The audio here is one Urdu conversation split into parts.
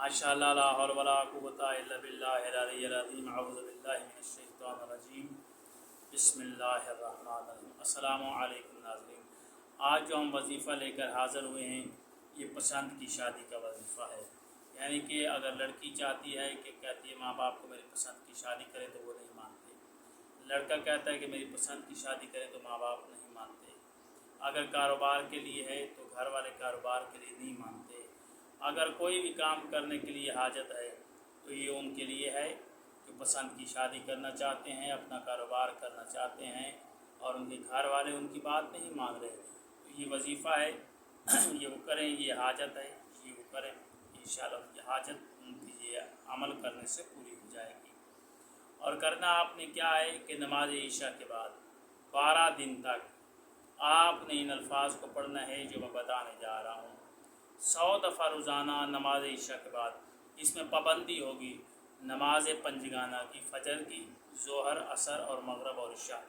ماشاءاللہ لا حول ولا قوۃ الا باللہ العلی العظیم اعوذ باللہ من الشیطان الرجیم بسم اللہ الرحمن الرحیم۔ السلام علیکم ناظرین، آج جو ہم وظیفہ لے کر حاضر ہوئے ہیں یہ پسند کی شادی کا وظیفہ ہے۔ یعنی کہ اگر لڑکی چاہتی ہے کہ کہتی ہے ماں باپ کو میری پسند کی شادی کرے تو وہ نہیں مانتے، لڑکا کہتا ہے کہ میری پسند کی شادی کرے تو ماں باپ نہیں مانتے، اگر کاروبار کے لیے ہے تو گھر والے کاروبار کے لیے نہیں مانتے، اگر کوئی بھی کام کرنے کے لیے حاجت ہے تو یہ ان کے لیے ہے جو پسند کی شادی کرنا چاہتے ہیں، اپنا کاروبار کرنا چاہتے ہیں اور ان کے گھر والے ان کی بات نہیں مان رہے، تو یہ وظیفہ ہے، یہ وہ کریں، یہ حاجت ہے یہ وہ کریں، انشاءاللہ یہ حاجت ان کی یہ عمل کرنے سے پوری ہو جائے گی۔ اور کرنا آپ نے کیا ہے کہ نماز عشاء کے بعد 12 دن تک آپ نے ان الفاظ کو پڑھنا ہے جو میں بتانے جا رہا ہوں۔ 100 دفعہ روزانہ نماز عشاء کے بعد، اس میں پابندی ہوگی نماز پنجگانہ کی، فجر کی، ظہر، عصر اور مغرب اور عشاء۔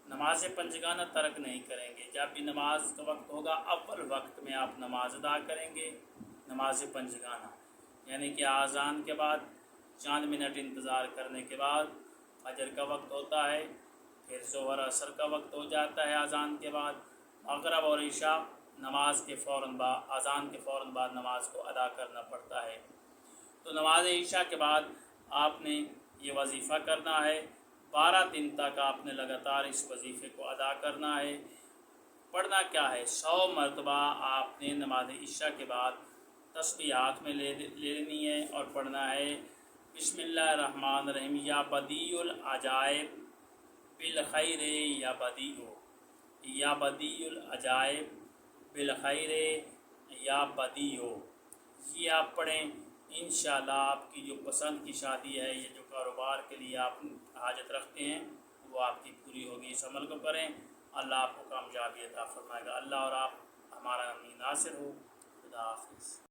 نماز پنجگانہ ترک نہیں کریں گے، جب بھی نماز کا وقت ہوگا اول وقت میں آپ نماز ادا کریں گے نماز پنجگانہ، یعنی کہ اذان کے بعد چند منٹ انتظار کرنے کے بعد فجر کا وقت ہوتا ہے، پھر ظہر عصر کا وقت ہو جاتا ہے اذان کے بعد، مغرب اور عشاء نماز کے فوراً بعد، اذان کے فوراً بعد نماز کو ادا کرنا پڑتا ہے۔ تو نماز عشاء کے بعد آپ نے یہ وظیفہ کرنا ہے، 12 دن تک آپ نے لگاتار اس وظیفے کو ادا کرنا ہے۔ پڑھنا کیا ہے؟ 100 مرتبہ آپ نے نماز عشاء کے بعد تسبیح ہاتھ میں لے لینی ہے اور پڑھنا ہے بسم اللہ الرحمن الرحیم، یا بدیع العجائب بالخیر یا بدیع، یا بدیع العجائب بالخیر یا بدیع، یہ آپ پڑھیں، انشاءاللہ آپ کی جو پسند کی شادی ہے، یہ جو کاروبار کے لیے آپ حاجت رکھتے ہیں وہ آپ کی پوری ہوگی۔ اس عمل کو کریں، اللہ آپ کو کامیابی عطا فرمائے گا۔ اللہ اور آپ ہمارا امین ناصر ہو۔ خدا حافظ۔